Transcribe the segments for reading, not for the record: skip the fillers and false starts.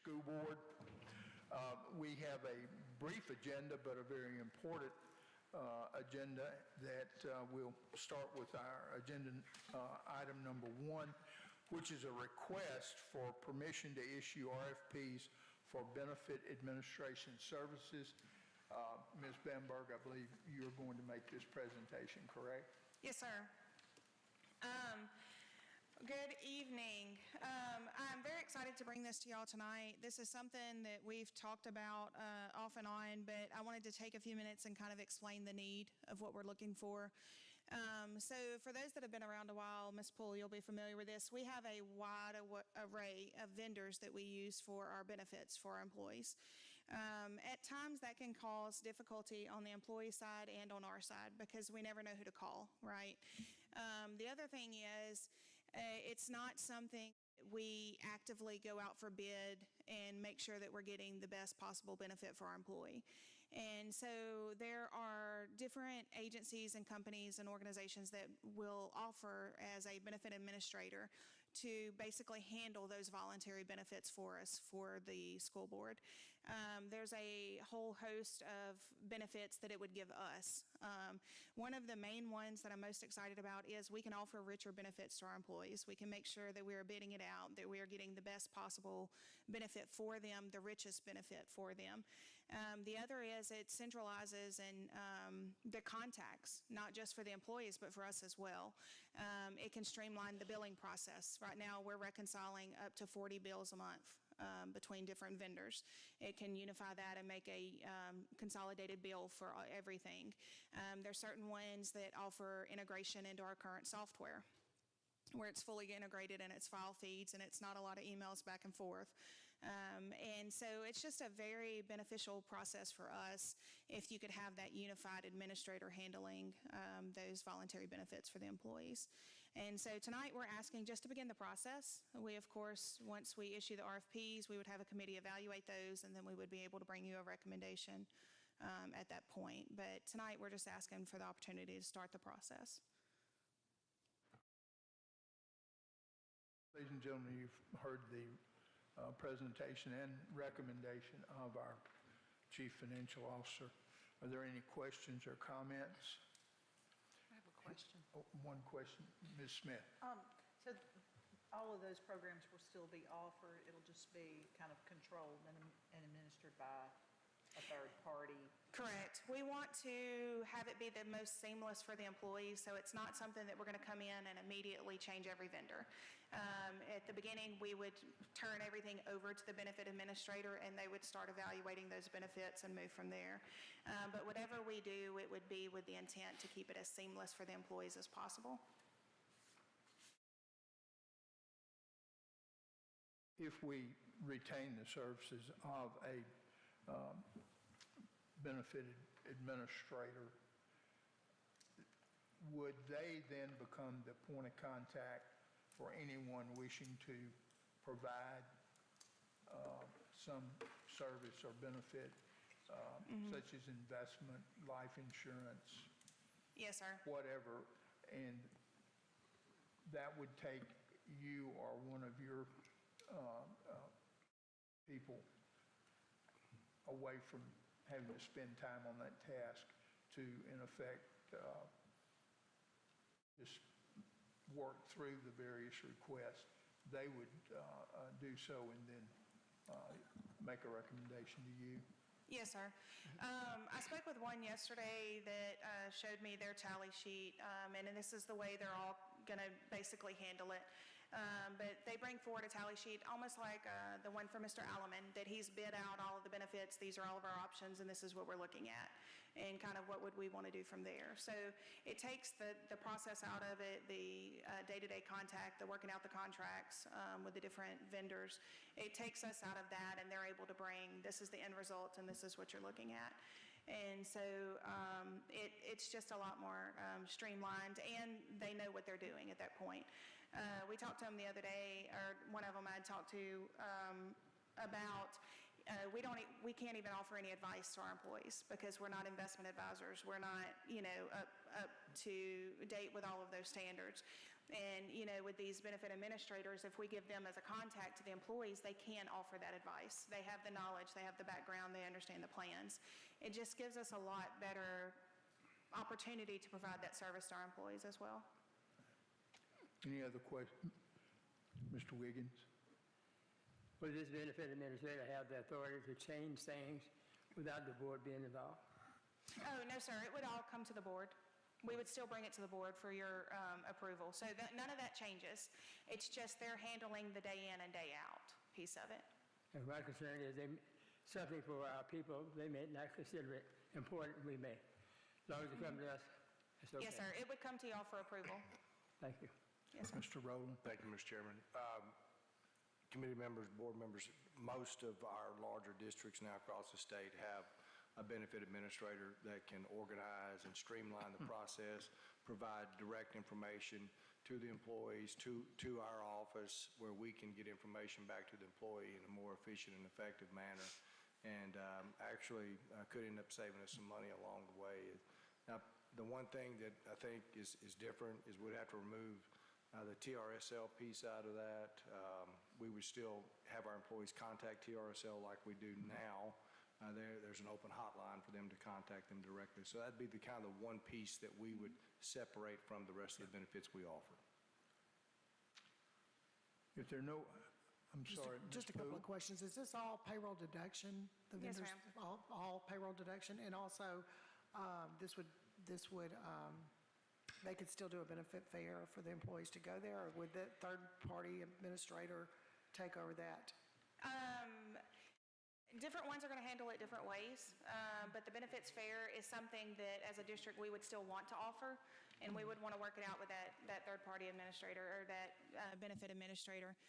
School Board. We have a brief agenda, but a very important agenda that we'll start with our agenda item number 1, which is a request for permission to issue RFPs for benefit administration services. Ms. Bamberg, I believe you're going to make this presentation, correct? Yes, sir. Good evening. I'm very excited to bring this to y'all tonight. This is something that we've talked about off and on, but I wanted to take a few minutes and kind of explain the need of what we're looking for. So for those that have been around a while, Ms. Poole, you'll be familiar with this. We have a wide array of vendors that we use for our benefits for our employees. At times that can cause difficulty on the employee side and on our side because we never know who to call, right? The other thing is, it's not something we actively go out for bid and make sure that we're getting the best possible benefit for our employee. And so there are different agencies and companies and organizations that will offer as a benefit administrator to basically handle those voluntary benefits for us for the school board. There's a whole host of benefits that it would give us. One of the main ones that I'm most excited about is we can offer richer benefits to our employees. We can make sure that we are bidding it out, that we are getting the best possible benefit for them, the richest benefit for them. The other is it centralizes and the contacts, not just for the employees, but for us as well. It can streamline the billing process. Right now, we're reconciling up to 40 bills a month between different vendors. It can unify that and make a consolidated bill for everything. There are certain ones that offer integration into our current software, where it's fully integrated and it's file feeds and it's not a lot of emails back and forth. And so it's just a very beneficial process for us if you could have that unified administrator handling those voluntary benefits for the employees. And so tonight we're asking just to begin the process. We, of course, once we issue the RFPs, we would have a committee evaluate those, and then we would be able to bring you a recommendation at that point. But tonight we're just asking for the opportunity to start the process. Ladies and gentlemen, you've heard the presentation and recommendation of our Chief Financial Officer. Are there any questions or comments? I have a question. Oh, one question. Ms. Smith. So all of those programs will still be offered. It'll just be kind of controlled and administered by a third party. Correct. We want to have it be the most seamless for the employees, so it's not something that we're going to come in and immediately change every vendor. At the beginning, we would turn everything over to the benefit administrator, and they would start evaluating those benefits and move from there. But whatever we do, it would be with the intent to keep it as seamless for the employees as possible. If we retain the services of a benefited administrator, would they then become the point of contact for anyone wishing to provide some service or benefit, such as investment, life insurance? Yes, sir. Whatever, and that would take you or one of your people away from having to spend time on that task to, in effect, just work through the various requests. They would do so and then make a recommendation to you. Yes, sir. I spoke with one yesterday that showed me their tally sheet, and this is the way they're all going to basically handle it. But they bring forward a tally sheet almost like the one for Mr. Alleman, that he's bid out all of the benefits, these are all of our options, and this is what we're looking at, and kind of what would we want to do from there. So it takes the process out of it, the day-to-day contact, the working out the contracts with the different vendors. It takes us out of that, and they're able to bring, this is the end result, and this is what you're looking at. And so it's just a lot more streamlined, and they know what they're doing at that point. We talked to them the other day, or one of them I'd talked to about we can't even offer any advice to our employees because we're not investment advisors. We're not, up to date with all of those standards. And, with these benefit administrators, if we give them as a contact to the employees, they can offer that advice. They have the knowledge, they have the background, they understand the plans. It just gives us a lot better opportunity to provide that service to our employees as well. Any other questions? Mr. Wiggins? Will this benefit administrator have the authority to change things without the board being involved? Oh, no, sir, it would all come to the board. We would still bring it to the board for your approval. So none of that changes. It's just they're handling the day in and day out piece of it. And my concern is something for our people, they may not consider it important, we may. As long as it comes to us, it's okay. Yes, sir, it would come to y'all for approval. Thank you. Yes, sir. Mr. Rowland? Thank you, Mr. Chairman. Committee members, board members, most of our larger districts now across the state have a benefit administrator that can organize and streamline the process, provide direct information to the employees, to our office, where we can get information back to the employee in a more efficient and effective manner, and actually could end up saving us some money along the way. Now, the one thing that I think is different is we'd have to remove the TRSL piece out of that. We would still have our employees contact TRSL like we do now. There's an open hotline for them to contact them directly. So that'd be the kind of one piece that we would separate from the rest of the benefits we offer. If there are no, I'm sorry, Just a Ms. couple Poole? of questions. Is this all payroll deduction? The Yes, vendors, all payroll deduction? And also, this would, they could still do a benefit fair for the employees to go there, or would that third-party administrator take over that? Different ones are going to handle it different ways, but the benefits fair is something that as a district we would still want to offer, and we would want to work it out with that third-party administrator or that benefit administrator.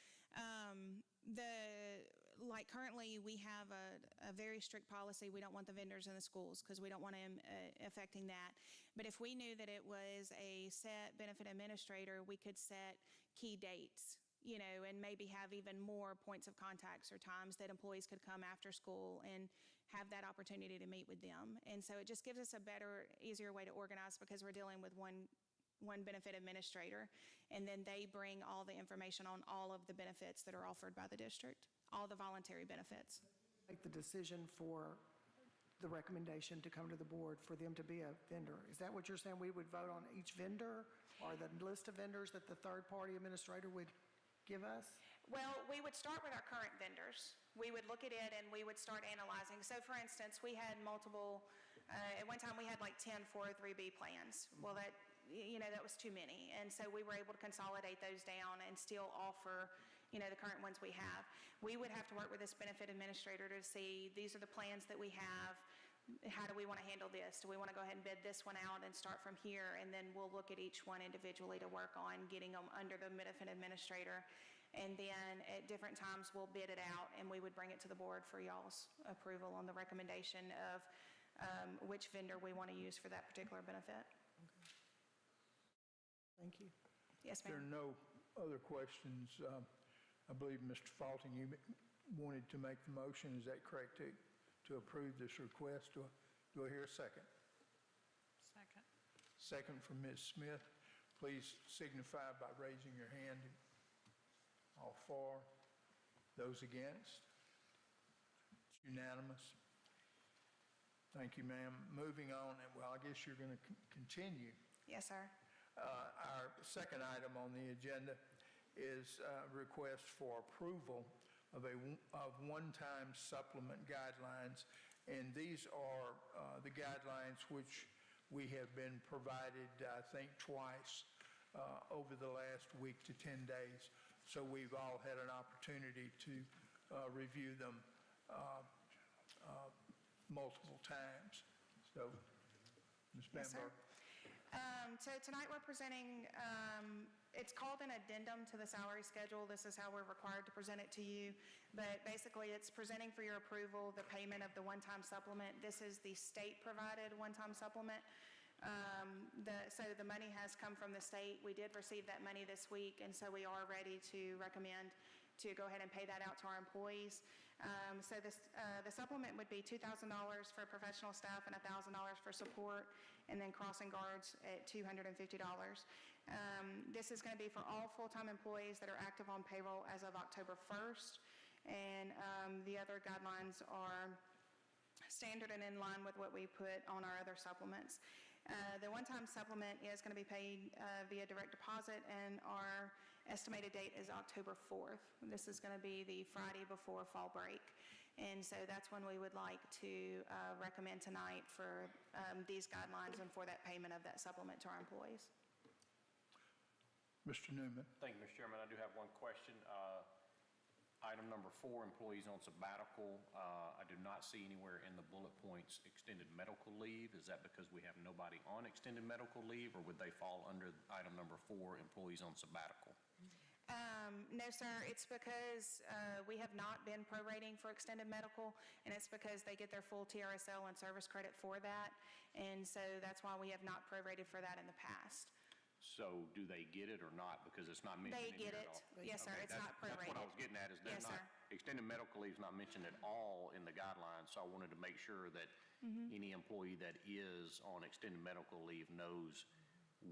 Currently we have a very strict policy. We don't want the vendors in the schools because we don't want them affecting that. But if we knew that it was a set benefit administrator, we could set key dates, and maybe have even more points of contacts or times that employees could come after school and have that opportunity to meet with them. And so it just gives us a better, easier way to organize because we're dealing with one benefit administrator, and then they bring all the information on all of the benefits that are offered by the district, all the voluntary benefits. Make the decision for the recommendation to come to the board for them to be a vendor. Is that what you're saying? We would vote on each vendor or the list of vendors that the third-party administrator would give us? Well, we would start with our current vendors. We would look at it and we would start analyzing. So for instance, we had multiple, at one time we had like 10 403B plans. Well, that was too many. And so we were able to consolidate those down and still offer, the current ones we have. We would have to work with this benefit administrator to see these are the plans that we have. How do we want to handle this? Do we want to go ahead and bid this one out and start from here? And then we'll look at each one individually to work on getting them under the benefit administrator. And then at different times, we'll bid it out and we would bring it to the board for y'all's approval on the recommendation of which vendor we want to use for that particular benefit. Thank you. Yes, If there are ma'am. no other questions, I believe, Mr. Faulting, you wanted to make the motion. Is that correct, to approve this request? Do I hear a second? Second. Second from Ms. Smith. Please signify by raising your hand. All for. Those against? It's unanimous. Thank you, ma'am. Moving on, well, I guess you're going to continue. Yes, sir. Our second item on the agenda is a request for approval of one-time supplement guidelines, and these are the guidelines which we have been provided, I think, twice over the last week to 10 days. So we've all had an opportunity to review them multiple times. So, Ms. Yes, sir. Bamber. So tonight we're presenting, it's called an addendum to the salary schedule. This is how we're required to present it to you. But basically it's presenting for your approval the payment of the one-time supplement. This is the state-provided one-time supplement. So the money has come from the state. We did receive that money this week, and so we are ready to recommend to go ahead and pay that out to our employees. So the supplement would be $2,000 for professional staff and $1,000 for support, and then crossing guards at $250. This is going to be for all full-time employees that are active on payroll as of October 1st. And the other guidelines are standard and in line with what we put on our other supplements. The one-time supplement is going to be paid via direct deposit, and our estimated date is October 4th. This is going to be the Friday before fall break. And so that's when we would like to recommend tonight for these guidelines and for that payment of that supplement to our employees. Mr. Newman. Thank you, Mr. Chairman. I do have one question. Item number 4, employees on sabbatical. I do not see anywhere in the bullet points extended medical leave. Is that because we have nobody on extended medical leave, or would they fall under item number 4, employees on sabbatical? No, sir. It's because we have not been prorating for extended medical, and it's because they get their full TRSL and service credit for that. And so that's why we have not prorated for that in the past. So do they get it or not? Because it's not mentioned They in here get at it. all. Yes, sir. Okay, It's not That's what I prorated. was getting at, is they're Yes, not, sir. extended medical leave is not mentioned at all in the guidelines. So I wanted to make sure that any employee that is on extended medical leave knows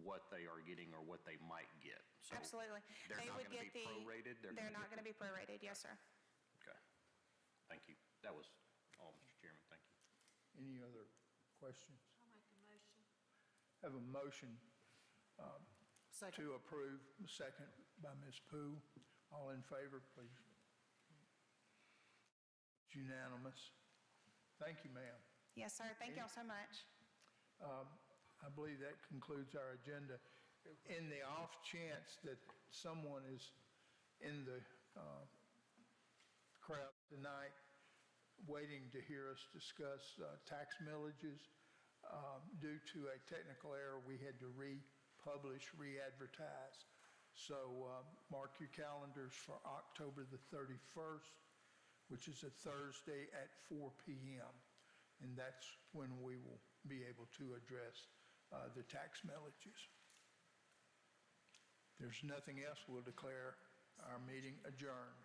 what they are getting or what they might get. So Absolutely. They're They not would going to get be prorated? They're not going to be prorated. Yes, sir. Okay. Thank you. That was all, Mr. Chairman. Thank you. Any other questions? I'll make a motion. Have a motion Second. to approve, second by Ms. Pooh. All in favor, please. It's unanimous. Thank you, ma'am. Yes, sir. Thank y'all so much. I believe that concludes our agenda. In the off chance that someone is in the crowd tonight waiting to hear us discuss tax millages, due to a technical error, we had to republish, re-advertise. So mark your calendars for October the 31st, which is a Thursday at 4 p.m. And that's when we will be able to address the tax millages. If there's nothing else, we'll declare our meeting adjourned.